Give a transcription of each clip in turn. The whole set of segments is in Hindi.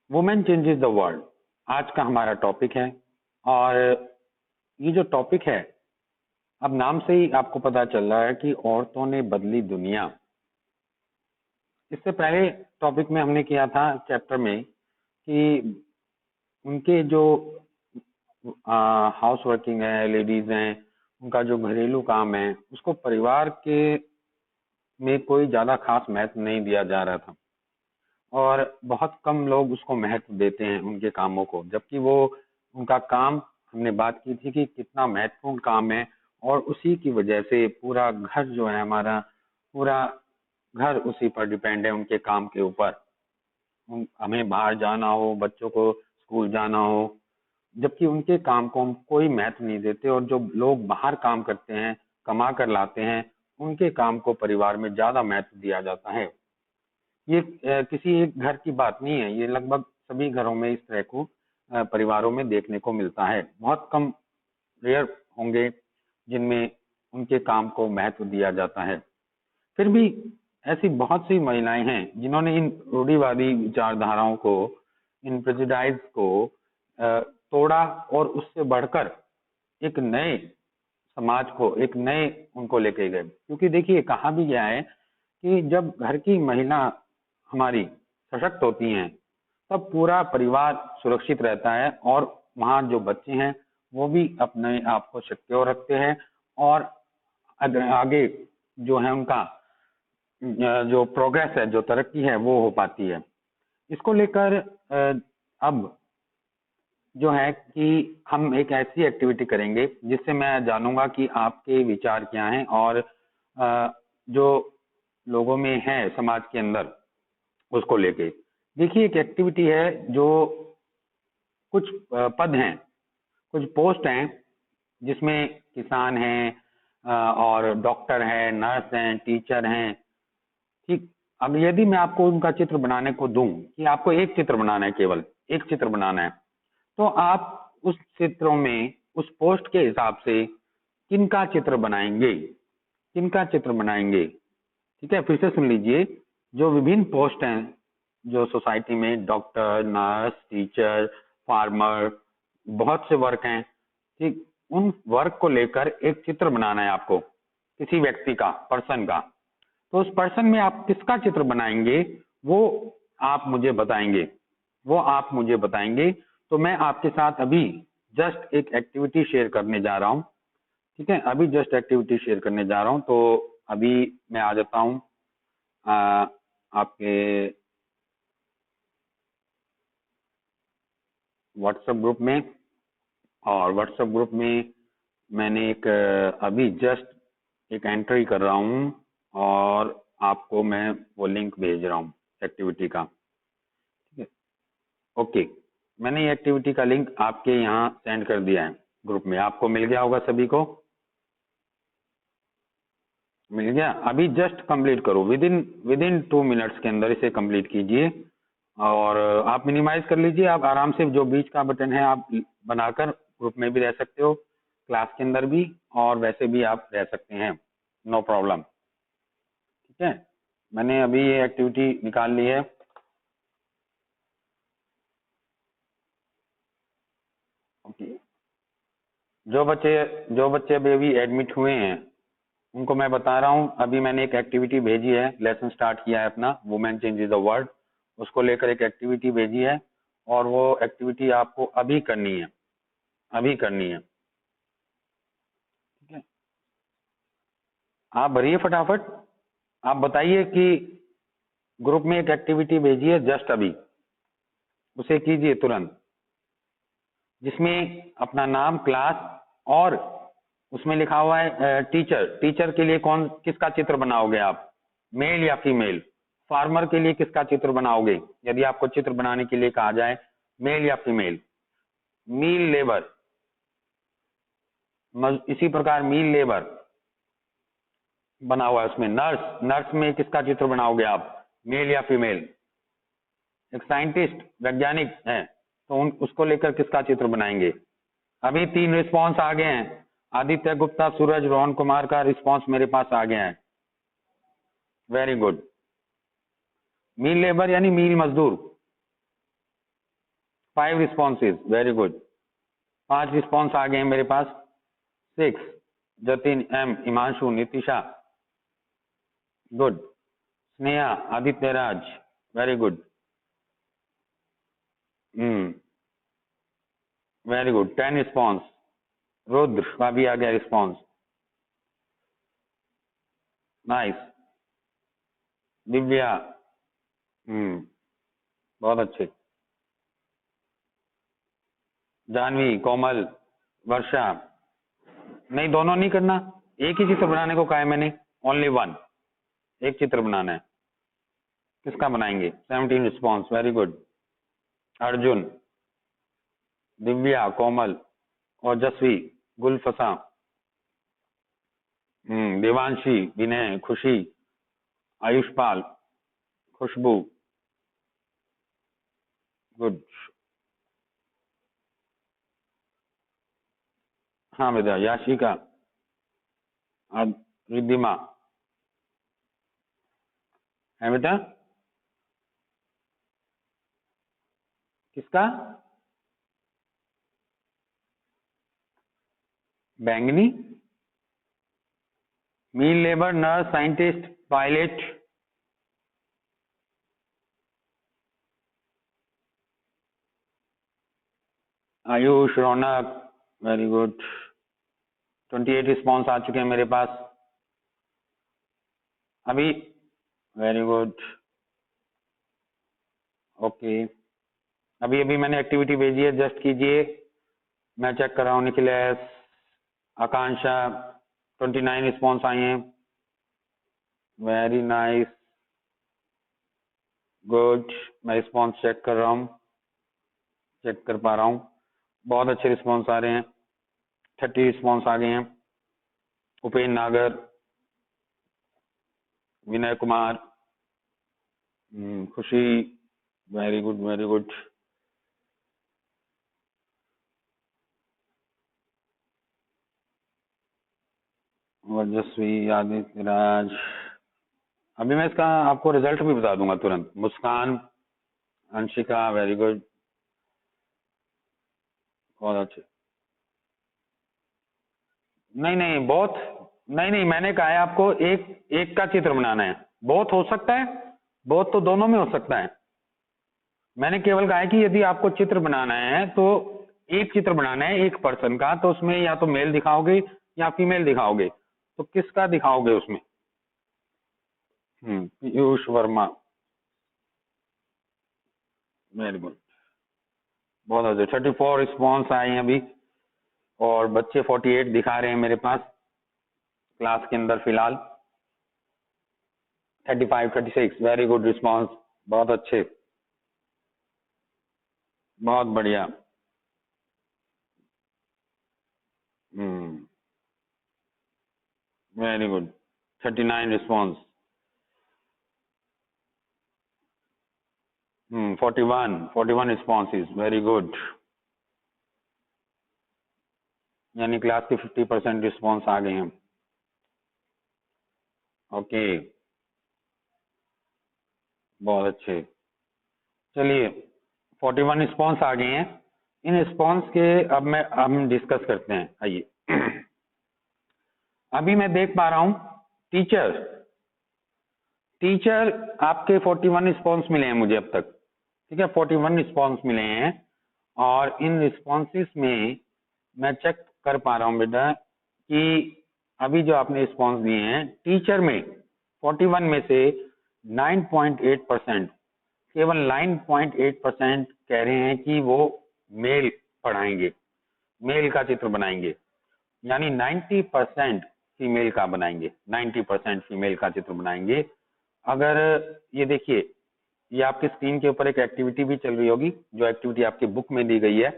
वुमेन चेंजेस द वर्ल्ड आज का हमारा टॉपिक है। और ये जो टॉपिक है, अब नाम से ही आपको पता चल रहा है कि औरतों ने बदली दुनिया। इससे पहले टॉपिक में हमने किया था चैप्टर में कि उनके जो हाउस वर्किंग है, लेडीज हैं, उनका जो घरेलू काम है उसको परिवार के में कोई ज्यादा खास महत्व नहीं दिया जा रहा था और बहुत कम लोग उसको महत्व देते हैं उनके कामों को, जबकि वो उनका काम हमने बात की थी कि कितना महत्वपूर्ण काम है। और उसी की वजह से पूरा घर जो है हमारा, पूरा घर उसी पर डिपेंड है, उनके काम के ऊपर। हमें बाहर जाना हो, बच्चों को स्कूल जाना हो, जबकि उनके काम को हम कोई महत्व नहीं देते। और जो लोग बाहर काम करते हैं, कमा कर लाते हैं, उनके काम को परिवार में ज्यादा महत्व दिया जाता है। ये किसी एक घर की बात नहीं है, ये लगभग सभी घरों में इस तरह को परिवारों में देखने को मिलता है। बहुत कम, रेयर होंगे जिनमें उनके काम को महत्व दिया जाता है। फिर भी ऐसी बहुत सी महिलाएं हैं जिन्होंने इन रूढ़िवादी विचारधाराओं को, इन प्रेजुडाइज को तोड़ा और उससे बढ़कर एक नए समाज को, एक नए उनको लेके गए। क्योंकि देखिए, कहा भी गया है कि जब घर की महिला हमारी सशक्त होती हैं तब पूरा परिवार सुरक्षित रहता है और वहाँ जो बच्चे हैं वो भी अपने आप को सिक्योर रखते हैं और आगे जो है उनका जो प्रोग्रेस है, जो तरक्की है वो हो पाती है। इसको लेकर अब जो है कि हम एक ऐसी एक्टिविटी करेंगे जिससे मैं जानूंगा कि आपके विचार क्या हैं और जो लोगों में है समाज के अंदर उसको लेके। देखिए, एक एक्टिविटी है जो कुछ पद हैं, कुछ पोस्ट हैं जिसमें किसान हैं और डॉक्टर हैं, नर्स हैं, टीचर हैं। ठीक, अब यदि मैं आपको उनका चित्र बनाने को दूं कि आपको एक चित्र बनाना है, केवल एक चित्र बनाना है, तो आप उस चित्रों में उस पोस्ट के हिसाब से किनका चित्र बनाएंगे, किनका चित्र बनाएंगे। ठीक है, फिर से सुन लीजिए। जो विभिन्न पोस्ट हैं जो सोसाइटी में, डॉक्टर, नर्स, टीचर, फार्मर, बहुत से वर्क हैं। ठीक, उन वर्क को लेकर एक चित्र बनाना है आपको, किसी व्यक्ति का, पर्सन का। तो उस पर्सन में आप किसका चित्र बनाएंगे वो आप मुझे बताएंगे, वो आप मुझे बताएंगे। तो मैं आपके साथ अभी जस्ट एक एक्टिविटी शेयर करने जा रहा हूँ। ठीक है, अभी जस्ट एक्टिविटी शेयर करने जा रहा हूँ। तो अभी मैं आ जाता हूँ आपके व्हाट्सएप ग्रुप में। और व्हाट्सएप ग्रुप में मैंने एक अभी जस्ट एक एंट्री कर रहा हूँ और आपको मैं वो लिंक भेज रहा हूँ एक्टिविटी का। ठीक है, ओके, मैंने ये एक्टिविटी का लिंक आपके यहाँ सेंड कर दिया है ग्रुप में। आपको मिल गया होगा, सभी को मिल गया। अभी जस्ट कंप्लीट करो, विद इन 2 मिनट्स के अंदर इसे कंप्लीट कीजिए। और आप मिनिमाइज कर लीजिए, आप आराम से जो बीच का बटन है आप बनाकर ग्रुप में भी रह सकते हो, क्लास के अंदर भी, और वैसे भी आप रह सकते हैं, नो प्रॉब्लम। ठीक है, मैंने अभी ये एक्टिविटी निकाल ली है। ओके, जो बच्चे अभी एडमिट हुए हैं उनको मैं बता रहा हूँ, अभी मैंने एक एक्टिविटी भेजी है, लेसन स्टार्ट किया है अपना, वुमेन चेंजेस द वर्ल्ड, उसको लेकर एक एक्टिविटी भेजी है और वो एक्टिविटी आपको अभी करनी है, अभी करनी है। ठीक है, आप भरिए फटाफट। आप बताइए कि ग्रुप में एक एक्टिविटी भेजी है जस्ट अभी, उसे कीजिए तुरंत, जिसमें अपना नाम, क्लास, और उसमें लिखा हुआ है टीचर। टीचर के लिए कौन, किसका चित्र बनाओगे आप, मेल या फीमेल। फार्मर के लिए किसका चित्र बनाओगे यदि आपको चित्र बनाने के लिए कहा जाए, मेल या फीमेल। मील लेबर, इसी प्रकार मील लेबर बना हुआ है उसमें। नर्स, नर्स में किसका चित्र बनाओगे आप, मेल या फीमेल। एक साइंटिस्ट, वैज्ञानिक है, तो उसको लेकर किसका चित्र बनाएंगे। अभी 3 रिस्पॉन्स आ गए हैं, आदित्य गुप्ता, सूरज, रोहन कुमार का रिस्पॉन्स मेरे पास आ गया है। Very good. मील लेबर यानी मील मजदूर, 5 रिस्पॉन्सेज, वेरी गुड। 5 रिस्पॉन्स आ गए हैं मेरे पास। 6 Jatin M, Himanshu, Nitisha, good. Sneha, Aditya Raj, very good. Very good. 10 response. Rudra का भी आ गया रिस्पॉन्स, नाइस। दिव्या, बहुत अच्छे। जानवी, कोमल, वर्षा। नहीं, दोनों नहीं करना, एक ही चित्र बनाने को कहा है मैंने, ओनली वन, एक चित्र बनाना है। किसका बनाएंगे? 17 response, very good. Arjun, Divya, Komal, Ojasvi, Gulafsa, Devanshi, विनय, खुशी, आयुषपाल, खुशबू, गुड। हाँ बेटा, याशिका, रिद्धिमा है बेटा। किसका? बैंगनी, mill labour, nurse, scientist, pilot, Ayush, Raunak, very good. 28 response आ चुके हैं मेरे पास अभी, वेरी गुड। ओके, अभी अभी मैंने एक्टिविटी भेजी है, जस्ट कीजिए, मैं चेक कर रहा हूँ। निखिलेश, आकांक्षा, 29 रिस्पॉन्स आए हैं, वेरी नाइस, गुड। मैं रिस्पॉन्स चेक कर रहा हूँ, चेक कर पा रहा हूँ, बहुत अच्छे रिस्पॉन्स आ रहे हैं। 30 रिस्पॉन्स आ गए हैं। उपेन नागर, Vinay Kumar, Khushi, very good, very good. Vajasvi, Aditya Raj. अभी मैं इसका आपको रिजल्ट भी बता दूंगा तुरंत। मुस्कान, अंशिका, वेरी गुड, बहुत अच्छे। नहीं नहीं, बहुत नहीं नहीं, मैंने कहा है आपको एक एक का चित्र बनाना है। बहुत हो सकता है, बहुत तो दोनों में हो सकता है। मैंने केवल कहा है कि यदि आपको चित्र बनाना है तो एक चित्र बनाना है एक पर्सन का, तो उसमें या तो मेल दिखाओगे या फीमेल दिखाओगे, तो किसका दिखाओगे उसमें? पीयूष वर्मा, वेरी गुड, बहुत अच्छे। 34 रिस्पॉन्स आए हैं अभी, और बच्चे 48 दिखा रहे हैं मेरे पास क्लास के अंदर फिलहाल। 35, 36, वेरी गुड रिस्पॉन्स, बहुत अच्छे, बहुत बढ़िया। Very good. 39 response. 41 responses, very good. यानी क्लास के 50% रिस्पॉन्स आ गए हैं। ओके, बहुत अच्छे। चलिए, 41 रिस्पॉन्स आ गए हैं। इन रिस्पॉन्स के अब हम डिस्कस करते हैं, आइए। अभी मैं देख पा रहा हूं टीचर, टीचर आपके 41 रिस्पॉन्स मिले हैं मुझे अब तक, ठीक है, 41 रिस्पॉन्स मिले हैं। और इन रिस्पॉन्सेस में मैं चेक कर पा रहा हूं बेटा कि अभी जो आपने रिस्पॉन्स दिए हैं टीचर में 41 में से 9.8%, केवल 9.8% कह रहे हैं कि वो मेल पढ़ाएंगे, मेल का चित्र बनाएंगे। यानी 90% फीमेल का बनाएंगे, 90% फीमेल का चित्र बनाएंगे। अगर ये देखिए, ये आपकी स्क्रीन के ऊपर एक एक्टिविटी भी चल रही होगी, जो एक्टिविटी आपकी बुक में दी गई है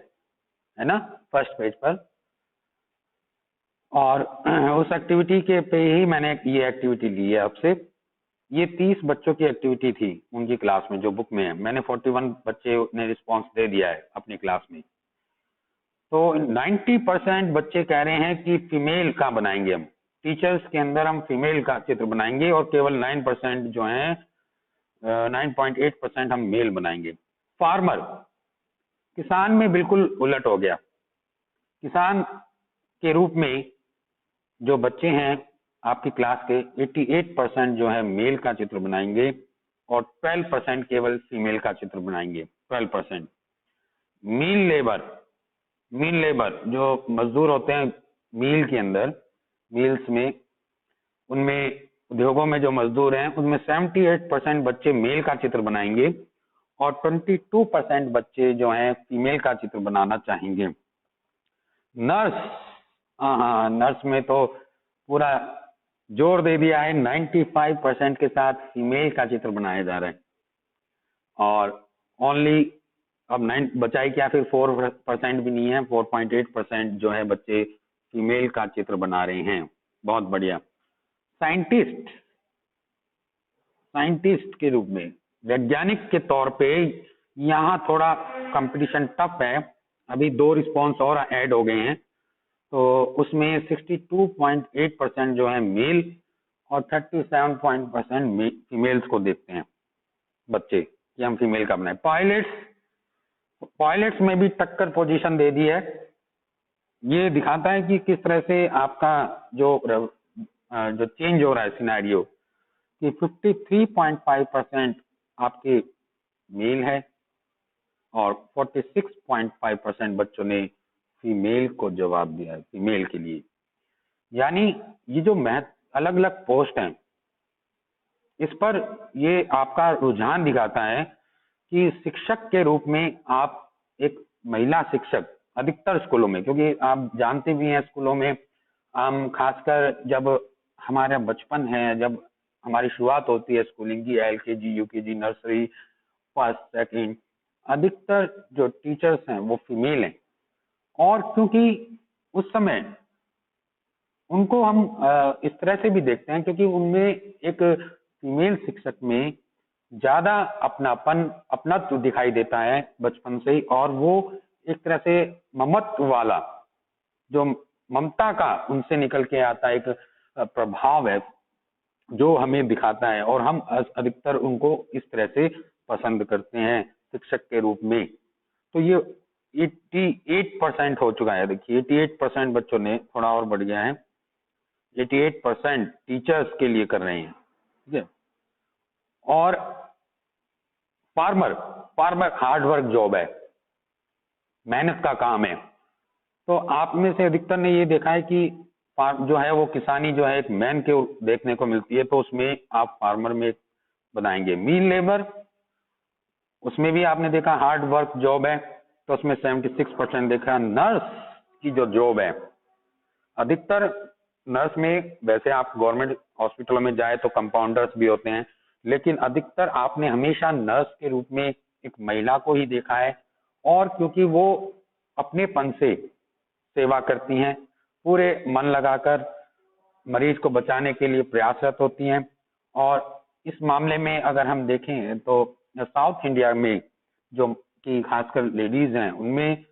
ना, फर्स्ट पेज पर। और उस एक्टिविटी के पे ही मैंने ये एक्टिविटी ली है आपसे। ये 30 बच्चों की एक्टिविटी थी उनकी क्लास में, जो बुक में है। मैंने 41 बच्चे ने रिस्पॉन्स दे दिया है अपनी क्लास में। तो 90% बच्चे कह रहे हैं कि फीमेल का बनाएंगे हम, टीचर्स के अंदर हम फीमेल का चित्र बनाएंगे, और केवल 9% जो है 9.8% हम मेल बनाएंगे। फार्मर, किसान में बिल्कुल उलट हो गया। किसान के रूप में जो बच्चे हैं आपकी क्लास के 88% जो है मेल का चित्र बनाएंगे और 12% केवल फीमेल का चित्र बनाएंगे। 12%। मील लेबर जो मजदूर होते हैं मील के अंदर, मिल्स में, उनमें उद्योगों में जो मजदूर हैं उनमें 78% बच्चे मेल का चित्र बनाएंगे और 22% बच्चे जो हैं फीमेल का चित्र बनाना चाहेंगे। नर्स, हाँ, नर्स में तो पूरा जोर दे दिया है, 95% के साथ फीमेल का चित्र बनाया जा रहा है। और ओनली अब 9 बचा ही क्या, फिर 4% भी नहीं है, 4.8% जो है बच्चे फीमेल का चित्र बना रहे हैं। बहुत बढ़िया। साइंटिस्ट के रूप में, वैज्ञानिक के तौर पे यहाँ थोड़ा कंपटीशन टफ है। अभी 2 रिस्पॉन्स और ऐड हो गए हैं, तो उसमें 62.8% जो है मेल और 37% फीमेल्स को देखते हैं बच्चे कि हम फीमेल का बनाए। पायलट्स में भी टक्कर पोजीशन दे दी है। ये दिखाता है कि किस तरह से आपका जो चेंज हो रहा है सिनेरियो, कि 53.5% आपके मेल है और 46.5% बच्चों ने फीमेल को जवाब दिया है, फीमेल के लिए। यानी ये जो अलग अलग पोस्ट हैं, इस पर ये आपका रुझान दिखाता है कि शिक्षक के रूप में आप एक महिला शिक्षक अधिकतर स्कूलों में, क्योंकि आप जानते भी हैं स्कूलों में हम खासकर जब हमारा बचपन है, जब हमारी शुरुआत होती है स्कूलिंग की, LKG, UKG, nursery, first, second, अधिकतर जो टीचर्स हैं वो फीमेल हैं। और क्योंकि उस समय उनको हम इस तरह से भी देखते हैं क्योंकि उनमें एक फीमेल शिक्षक में ज्यादा अपनात्व दिखाई देता है बचपन से ही, और वो एक तरह से ममत्व वाला, जो ममता का उनसे निकल के आता एक प्रभाव है जो हमें दिखाता है, और हम अधिकतर उनको इस तरह से पसंद करते हैं शिक्षक के रूप में। तो ये 88% हो चुका है। देखिए 88% बच्चों ने, थोड़ा और बढ़ गया है, 88% टीचर्स के लिए कर रहे हैं। ठीक है। और फार्मर हार्ड वर्क जॉब है, मेहनत का काम है। तो आप में से अधिकतर ने ये देखा है कि जो है वो किसानी जो है एक मैन के देखने को मिलती है, तो उसमें आप फार्मर में बनाएंगे। मील लेबर, उसमें भी आपने देखा हार्ड वर्क जॉब है, तो उसमें 76% देखा। नर्स की जो जॉब है, अधिकतर नर्स में, वैसे आप गवर्नमेंट हॉस्पिटलों में जाए तो कंपाउंडर्स भी होते हैं, लेकिन अधिकतर आपने हमेशा नर्स के रूप में एक महिला को ही देखा है। और क्योंकि वो अपनेपन से सेवा करती हैं, पूरे मन लगाकर मरीज को बचाने के लिए प्रयासरत होती हैं। और इस मामले में अगर हम देखें तो साउथ इंडिया में जो कि खासकर लेडीज हैं, उनमें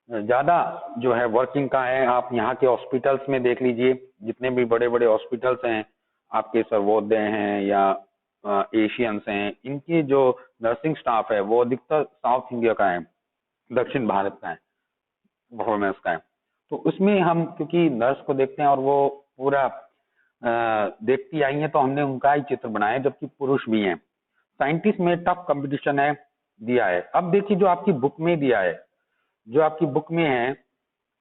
ज्यादा जो है वर्किंग का है। आप यहाँ के हॉस्पिटल्स में देख लीजिए, जितने भी बड़े बड़े हॉस्पिटल्स हैं आपके, सर्वोदय हैं या एशियंस हैं, इनके जो नर्सिंग स्टाफ है वो अधिकतर साउथ इंडिया का है, दक्षिण भारत का है, परफॉर्मेंस का है। तो उसमें हम क्योंकि नर्स को देखते हैं और वो पूरा देखती आई हैं, तो हमने उनका ही चित्र बनाया, जबकि पुरुष भी हैं। साइंटिस्ट में टफ कंपटीशन है, दिया है। अब देखिए जो आपकी बुक में दिया है, जो आपकी बुक में है,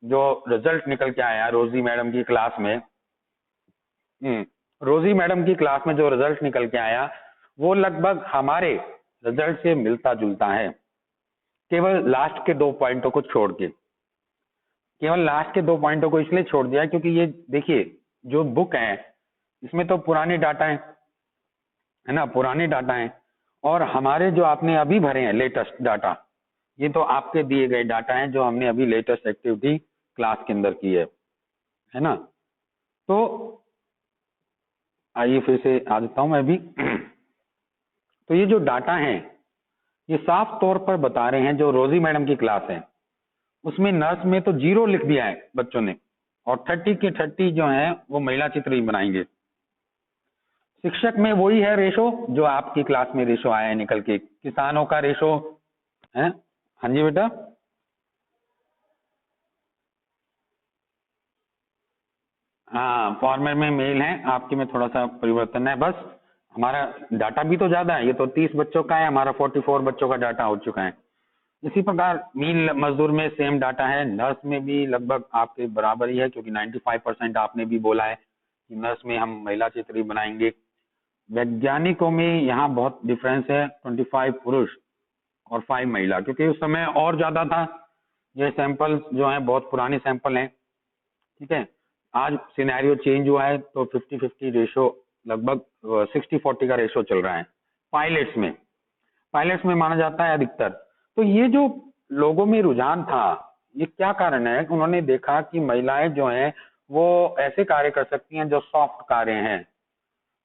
जो रिजल्ट निकल के आया रोजी मैडम की क्लास में, रोजी मैडम की क्लास में जो रिजल्ट निकल के आया वो लगभग हमारे रिजल्ट से मिलता जुलता है, केवल लास्ट के 2 पॉइंटों को छोड़ के। केवल लास्ट के 2 पॉइंटों को इसलिए छोड़ दिया क्योंकि ये देखिए जो बुक है इसमें तो पुराने डाटा है ना, पुराने डाटा है, और हमारे जो आपने अभी भरे हैं लेटेस्ट डाटा, ये तो आपके दिए गए डाटा हैं जो हमने अभी लेटेस्ट एक्टिविटी क्लास के अंदर की है ना। तो आइए फिर से आ जाता हूं मैं भी। तो ये जो डाटा है ये साफ तौर पर बता रहे हैं, जो रोजी मैडम की क्लास है उसमें नर्स में तो 0 लिख दिया है बच्चों ने, और 30 के 30 जो है वो महिला चित्र ही बनाएंगे। शिक्षक में वही है रेशो जो आपकी क्लास में रेशो आया है निकल के, किसानों का रेशो है। हाँ जी बेटा, हाँ, फॉर्मर में मेल है, आपके में थोड़ा सा परिवर्तन है बस। हमारा डाटा भी तो ज्यादा है, ये तो 30 बच्चों का है, हमारा 44 बच्चों का डाटा हो चुका है। इसी प्रकार मील मजदूर में सेम डाटा है, नर्स में भी लगभग आपके बराबर ही है, क्योंकि 95% आपने भी बोला है कि नर्स में हम महिला चित्र ही बनाएंगे। वैज्ञानिकों में यहाँ बहुत डिफरेंस है, 25 पुरुष और 5 महिला, क्योंकि उस समय और ज्यादा था। ये सैंपल जो है बहुत पुराने सैंपल हैं, ठीक है। आज सिनेरियो चेंज हुआ है, तो 50-50 रेशो, लगभग 60-40 का रेशो चल रहा है पायलट्स में। पायलट्स में माना जाता है अधिकतर। तो ये जो लोगों में रुझान था, ये क्या कारण है? उन्होंने देखा कि महिलाएं जो हैं वो ऐसे कार्य कर सकती हैं जो सॉफ्ट कार्य हैं,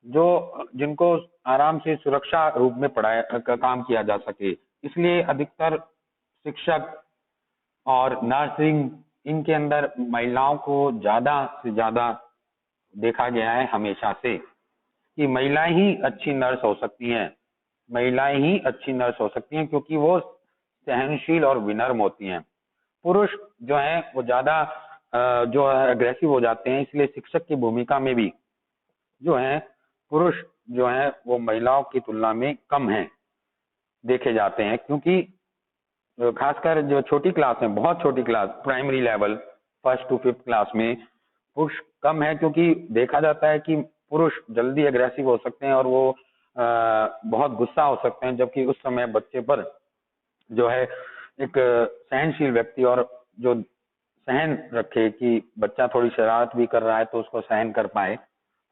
जो जिनको आराम से सुरक्षा रूप में पढ़ाया काम किया जा सके। इसलिए अधिकतर शिक्षक और नर्सिंग, इनके अंदर महिलाओं को ज्यादा से ज्यादा देखा गया है हमेशा से, कि महिलाएं ही अच्छी नर्स हो सकती हैं, महिलाएं ही अच्छी नर्स हो सकती हैं, क्योंकि वो सहनशील और विनम्र होती हैं। पुरुष जो है वो ज्यादा जो है अग्रेसिव हो जाते हैं। इसलिए शिक्षक की भूमिका में भी जो है पुरुष जो है वो महिलाओं की तुलना में कम है देखे जाते हैं, क्योंकि खासकर जो छोटी क्लास है, बहुत छोटी class, primary level, 1st to 5th class में पुरुष कम है, क्योंकि देखा जाता है कि पुरुष जल्दी अग्रेसिव हो सकते हैं और वो बहुत गुस्सा हो सकते हैं, जबकि उस समय बच्चे पर जो है एक सहनशील व्यक्ति, और जो सहन रखे कि बच्चा थोड़ी शरारत भी कर रहा है तो उसको सहन कर पाए,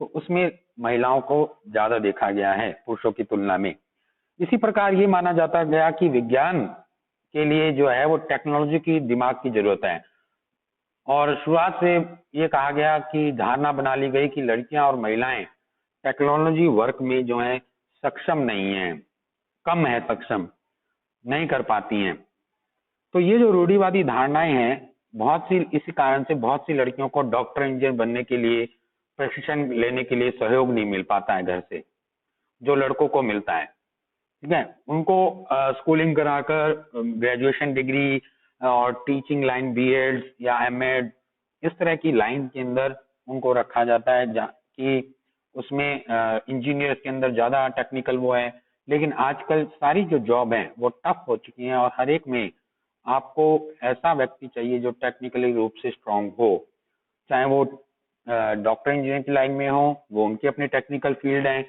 तो उसमें महिलाओं को ज्यादा देखा गया है पुरुषों की तुलना में। इसी प्रकार ये माना जाता गया कि विज्ञान के लिए जो है वो टेक्नोलॉजी की दिमाग की जरूरत है, और शुरुआत से ये कहा गया कि धारणा बना ली गई कि लड़कियां और महिलाएं टेक्नोलॉजी वर्क में जो है सक्षम नहीं है, कम है सक्षम, नहीं कर पाती हैं। तो ये जो रूढ़िवादी धारणाएं हैं, बहुत सी इसी कारण से बहुत सी लड़कियों को डॉक्टर इंजीनियर बनने के लिए प्रशिक्षण लेने के लिए सहयोग नहीं मिल पाता है घर से, जो लड़कों को मिलता है, ठीक है। उनको स्कूलिंग कराकर ग्रेजुएशन डिग्री और टीचिंग लाइन, बीएड या एमएड, इस तरह की लाइन के अंदर उनको रखा जाता है, कि उसमें इंजीनियर्स के अंदर ज्यादा टेक्निकल वो है। लेकिन आजकल सारी जो जॉब है वो टफ हो चुकी हैं, और हर एक में आपको ऐसा व्यक्ति चाहिए जो टेक्निकली रूप से स्ट्रांग हो, चाहे वो डॉक्टर इंजीनियर की लाइन में हो, वो उनकी अपनी टेक्निकल फील्ड है,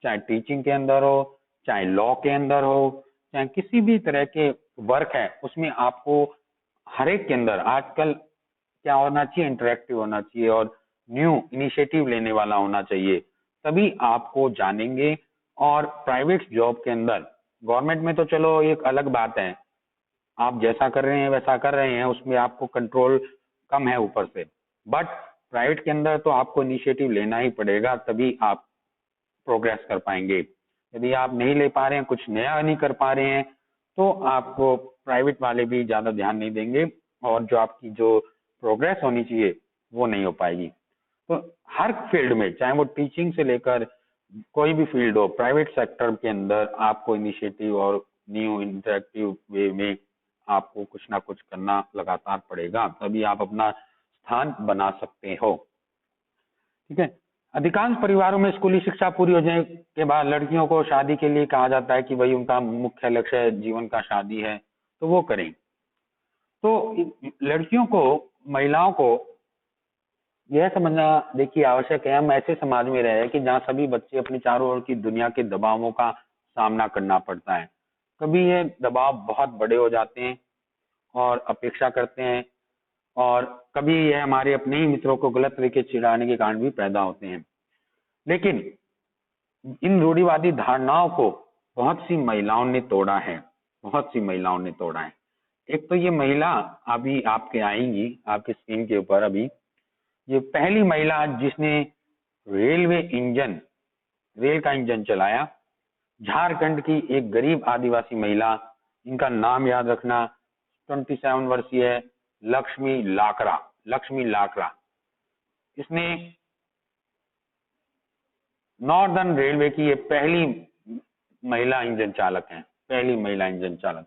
चाहे टीचिंग के अंदर हो, चाहे लॉ के अंदर हो, चाहे किसी भी तरह के वर्क है, उसमें आपको हर एक के अंदर आजकल क्या होना चाहिए, इंटरेक्टिव होना चाहिए और न्यू इनिशिएटिव लेने वाला होना चाहिए, तभी आपको जानेंगे। और प्राइवेट जॉब के अंदर, गवर्नमेंट में तो चलो एक अलग बात है, आप जैसा कर रहे हैं वैसा कर रहे हैं, उसमें आपको कंट्रोल कम है ऊपर से, बट प्राइवेट के अंदर तो आपको इनिशिएटिव लेना ही पड़ेगा, तभी आप प्रोग्रेस कर पाएंगे। यदि आप नहीं ले पा रहे हैं, कुछ नया नहीं कर पा रहे हैं, तो आपको प्राइवेट वाले भी ज्यादा ध्यान नहीं देंगे, और जो आपकी जो प्रोग्रेस होनी चाहिए वो नहीं हो पाएगी। तो हर फील्ड में, चाहे वो टीचिंग से लेकर कोई भी फील्ड हो, प्राइवेट सेक्टर के अंदर आपको इनिशिएटिव और न्यू इंटरेक्टिव वे में आपको कुछ ना कुछ करना लगातार पड़ेगा, तभी आप अपना स्थान बना सकते हो, ठीक है। अधिकांश परिवारों में स्कूली शिक्षा पूरी हो जाने के बाद लड़कियों को शादी के लिए कहा जाता है कि भाई उनका मुख्य लक्ष्य जीवन का शादी है, तो वो करें। तो लड़कियों को, महिलाओं को यह समझना देखिए आवश्यक है, हम ऐसे समाज में रहे हैं कि जहाँ सभी बच्चे अपनी चारों ओर की दुनिया के दबावों का सामना करना पड़ता है। कभी ये दबाव बहुत बड़े हो जाते हैं और अपेक्षा करते हैं, और कभी यह हमारे अपने ही मित्रों को गलत तरीके से चिढ़ाने के कारण भी पैदा होते हैं। लेकिन इन रूढ़िवादी धारणाओं को बहुत सी महिलाओं ने तोड़ा है, बहुत सी महिलाओं ने तोड़ा है। एक तो ये महिला अभी आपके आएंगी आपके स्क्रीन के ऊपर, अभी ये पहली महिला जिसने रेलवे इंजन, रेल का इंजन चलाया, झारखंड की एक गरीब आदिवासी महिला, इनका नाम याद रखना, 27 वर्षीय है, लक्ष्मी लाकरा, लक्ष्मी लाकरा। इसने नॉर्दर्न रेलवे की ये पहली महिला इंजन चालक है, पहली महिला इंजन चालक।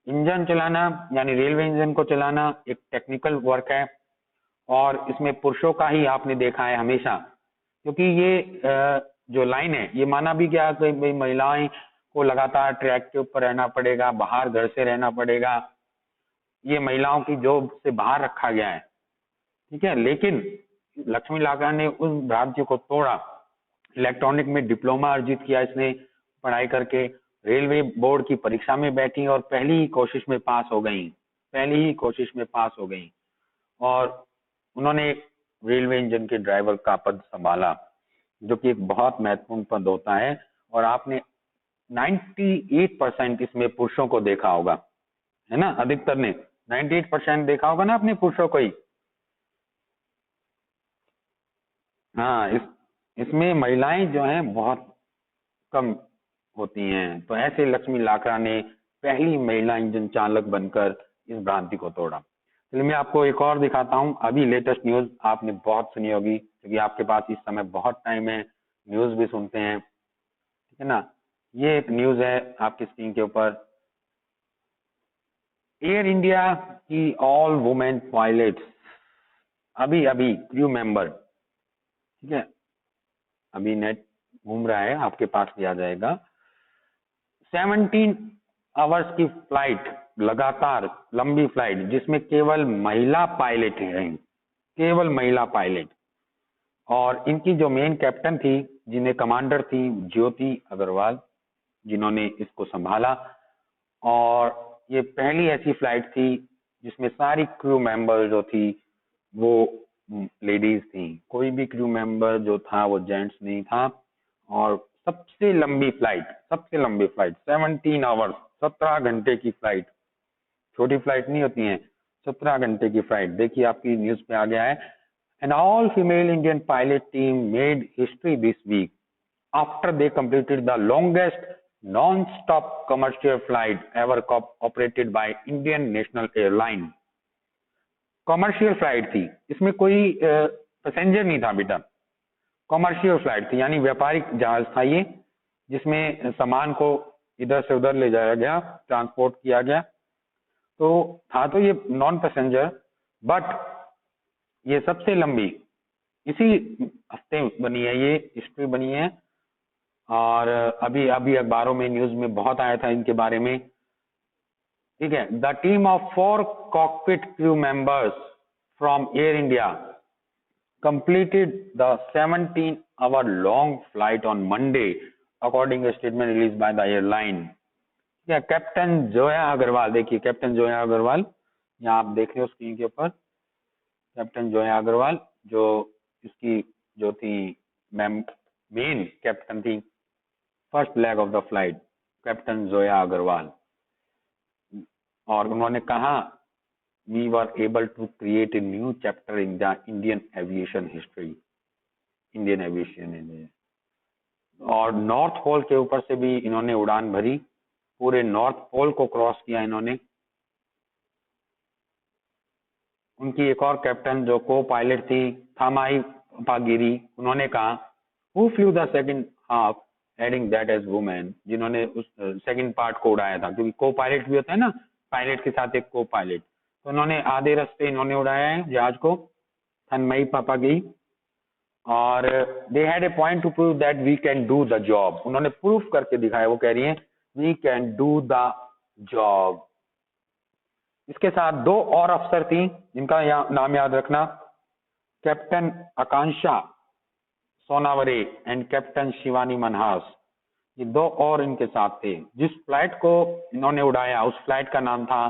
इंजन चलाना यानी रेलवे इंजन को चलाना एक टेक्निकल वर्क है, और इसमें पुरुषों का ही आपने देखा है हमेशा, क्योंकि ये जो लाइन है ये माना भी गया कि भाई महिलाएं को लगातार ट्रैक के ऊपर रहना पड़ेगा, बाहर घर से रहना पड़ेगा, ये महिलाओं की जॉब से बाहर रखा गया है, ठीक है। लेकिन लक्ष्मी लाखरा ने उस भ्रांति को तोड़ा, इलेक्ट्रॉनिक में डिप्लोमा अर्जित किया इसने पढ़ाई करके, रेलवे बोर्ड की परीक्षा में बैठी और पहली ही कोशिश में पास हो गई, पहली ही कोशिश में पास हो गई, और उन्होंने रेलवे इंजन के ड्राइवर का पद संभाला, जो कि एक बहुत महत्वपूर्ण पद होता है। और आपने 98% इसमें पुरुषों को देखा होगा, है ना, अधिकतर ने 98% देखा होगा ना आपने पुरुषों को ही। हाँ, इसमें महिलाएं जो हैं बहुत कम होती हैं। तो ऐसे लक्ष्मी लाखरा ने पहली महिला इंजन चालक बनकर इस भ्रांति को तोड़ा। चलिए मैं आपको एक और दिखाता हूँ, अभी लेटेस्ट न्यूज आपने बहुत सुनी होगी, क्योंकि आपके पास इस समय बहुत टाइम है, न्यूज भी सुनते हैं, ठीक है ना। ये एक न्यूज है आपकी स्क्रीन के ऊपर, एयर इंडिया की ऑल वुमेन पायलट्स अभी अभी क्रू मेंबर, ठीक है, अभी नेट घूम रहा है, आपके पास भी आ जाएगा। 17 आवर्स की फ्लाइट, लगातार लंबी फ्लाइट, जिसमें केवल महिला पायलट हैं, केवल महिला पायलट, और इनकी जो मेन कैप्टन थी, जिन्हें कमांडर थी ज्योति अग्रवाल, जिन्होंने इसको संभाला। और ये पहली ऐसी फ्लाइट थी जिसमें सारी क्रू मेंबर जो थी वो लेडीज थी, कोई भी क्रू मेंबर जो था वो जेंट्स नहीं था। और सबसे लंबी फ्लाइट 17 आवर्स, 17 घंटे की फ्लाइट, छोटी फ्लाइट नहीं होती है, 17 घंटे की फ्लाइट। देखिए आपकी न्यूज पे आ गया है, an all female Indian pilot team made history this week after they completed the longest non-stop commercial flight ever operated by Indian National Airline। Commercial flight थी, इसमें कोई पैसेंजर नहीं था बेटा, कॉमर्शियल फ्लाइट थी, यानी व्यापारिक जहाज था ये, जिसमें सामान को इधर से उधर ले जाया गया, ट्रांसपोर्ट किया गया। तो था तो ये नॉन पैसेंजर, बट ये सबसे लंबी इसी हफ्ते बनी है, ये हिस्ट्री बनी है। और अभी अभी अखबारों में न्यूज में बहुत आया था इनके बारे में, ठीक है। The team of 4 cockpit crew members from air India completed the 17-hour long flight on Monday, according to a statement released by the airline। Captain Zoya Agarwal, देखिए कैप्टन जोया अग्रवाल, यहाँ आप देख रहे हो स्क्रीन के ऊपर, कैप्टन जोया अग्रवाल जो इसकी जो थी मेन कैप्टन थी, first leg of the flight, captain Zoya Agarwal. और उन्होंने कहा, we were able to create a new chapter in the Indian aviation history, Indian aviation. और नॉर्थ पोल के ऊपर से भी इन्होंने उड़ान भरी, पूरे नॉर्थ पोल को क्रॉस किया इन्होंने। उनकी एक और कैप्टन जो को पायलट थी थामाई पागिरी, उन्होंने कहा, who flew the second half adding that as women, जिन्होंने उस सेकंड पार्ट को उड़ाया था, क्योंकि को पायलट भी होता है ना, पायलट के साथ एक को पायलट, तो उन्होंने आधे रास्ते इन्होंने उड़ाया है जहाज को, थनमई पापागी। और they had a point to prove that we can do the job, उन्होंने प्रूफ करके दिखाया, वो कह रही हैं we can do the job. इसके साथ 2 और अफसर थी जिनका नाम याद रखना, captain Akanksha Sonaware and captain Shivani Manhas, ये 2 और इनके साथ थे। जिस फ्लाइट को इन्होंने उड़ाया उस फ्लाइट का नाम था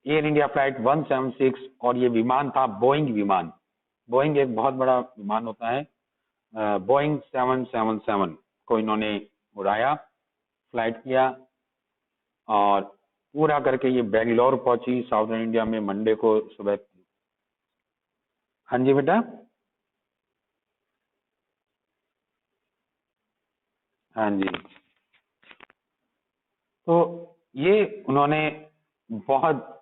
एयर इंडिया फ्लाइट 176, और ये विमान था बोइंग विमान। बोइंग एक बहुत बड़ा विमान होता है, बोइंग 777 को इन्होंने उड़ाया, फ्लाइट किया, और पूरा करके ये बेंगलोर पहुंची साउथर्न इंडिया में मंडे को सुबह। हाँ जी बेटा, हाँ जी। तो ये उन्होंने बहुत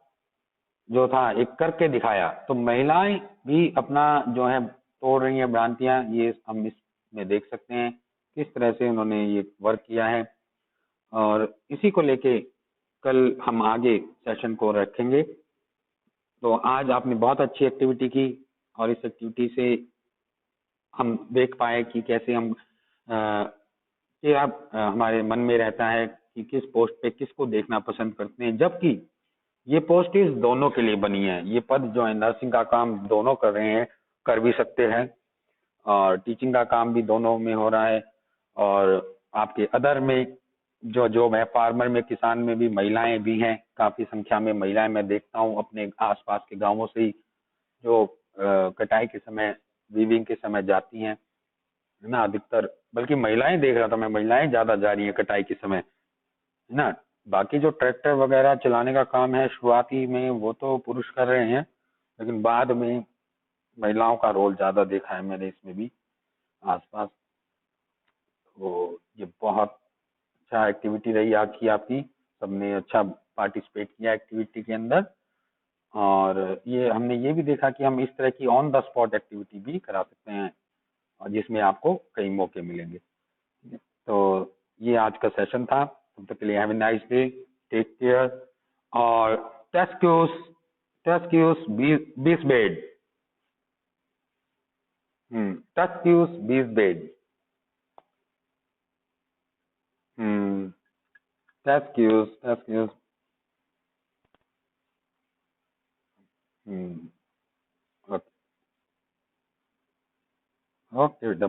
जो था एक करके दिखाया। तो महिलाएं भी अपना जो है तोड़ रही हैं भ्रांतियां, ये हम इसमें देख सकते हैं किस तरह से उन्होंने ये वर्क किया है। और इसी को लेके कल हम आगे सेशन को रखेंगे। तो आज आपने बहुत अच्छी एक्टिविटी की, और इस एक्टिविटी से हम देख पाए कि कैसे हम कि आप हमारे मन में रहता है कि किस पोस्ट पे किसको देखना पसंद करते हैं, जबकि ये पोस्ट इस दोनों के लिए बनी है। ये पद जो है नर्सिंग का काम दोनों कर रहे हैं, कर भी सकते हैं, और टीचिंग का काम भी दोनों में हो रहा है। और आपके अदर में जो जॉब है, फार्मर में, किसान में भी महिलाएं भी हैं, काफी संख्या में महिलाएं मैं देखता हूँ अपने आसपास के गांवों से ही, जो कटाई के समय, वीविंग के समय जाती हैं, है ना। अधिकतर बल्कि महिलाएं देख रहा था मैं, महिलाएं ज्यादा जा रही हैं कटाई के समय, है ना। बाकी जो ट्रैक्टर वगैरह चलाने का काम है शुरुआती में, वो तो पुरुष कर रहे हैं, लेकिन बाद में महिलाओं का रोल ज्यादा देखा है मैंने इसमें भी आसपास। तो ये बहुत अच्छा एक्टिविटी रही आज की आपकी, सबने अच्छा पार्टिसिपेट किया एक्टिविटी के अंदर। और ये हमने ये भी देखा कि हम इस तरह की ऑन द स्पॉट एक्टिविटी भी करा सकते हैं, और जिसमें आपको कई मौके मिलेंगे। ठीक है? तो ये आज का सेशन था। तब तक के लिए have a nice day, take care. और टेस्क्यूस, टेस्क्यूस बीस बेड, टेस्क्यूस बीस बेड, टेस्क्यूस, टेस्क्यूस, ओके, ओके।